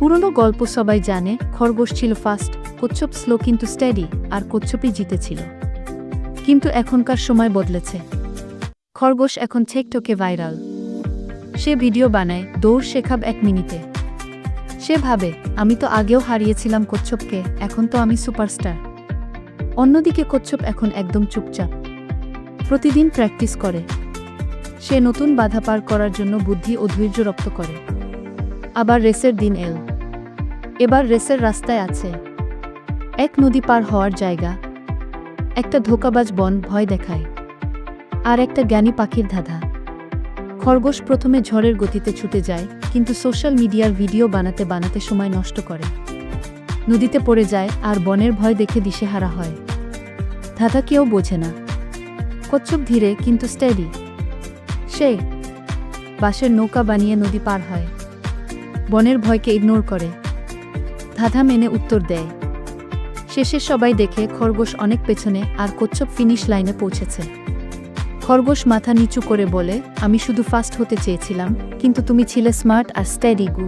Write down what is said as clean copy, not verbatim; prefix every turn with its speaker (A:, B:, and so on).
A: পুরনো গল্প সবাই জানে, খরগোশ ছিল ফাস্ট, কচ্ছপ স্লো কিন্তু স্টেডি, আর কচ্ছপই জিতেছিল। কিন্তু এখনকার সময় বদলেছে। খরগোশ এখন টিকটকে ভাইরাল। সে ভিডিও বানায়, দৌড় শেখাব 1 মিনিটে। সে ভাবে, আমি তো আগেও হারিয়েছিলাম কচ্ছপকে, এখন তো আমি সুপারস্টার। অন্যদিকে কচ্ছপ এখন একদম চুপচাপ। প্রতিদিন প্র্যাকটিস করে। সে নতুন বাধা পার করার জন্য বুদ্ধি ও ধৈর্য রপ্ত করে। আবার রেসের দিন এল। এবার রেসের রাস্তায় আছে। এক নদী পার হওয়ার জায়গা, একটা ধোঁকাবাজ বন ভয় দেখায়, আর একটা জ্ঞানী পাখির ধাঁধা। খরগোশ প্রথমে ঝড়ের গতিতে ছুটে যায়, কিন্তু সোশ্যাল মিডিয়ার ভিডিও বানাতে বানাতে সময় নষ্ট করে। নদীতে পড়ে যায় আর বনের ভয় দেখে দিশেহারা হয়। ধাঁধা কেউ বোঝে না। কচ্ছপ ধীরে কিন্তু স্টেডি। সে বাঁশের নৌকা বানিয়ে নদী পার হয়। বনের ভয়কে ইগনোর করে। ধাঁধা মেনে উত্তর দেয়। শেষে সবাই দেখে খরগোশ অনেক পেছনে আর কচ্ছপ ফিনিশ লাইনে পৌঁছেছে। খরগোশ মাথা নিচু করে বলে, আমি শুধু ফাস্ট হতে চেয়েছিলাম, কিন্তু তুমি ছিলে স্মার্ট আর স্টেডি গু।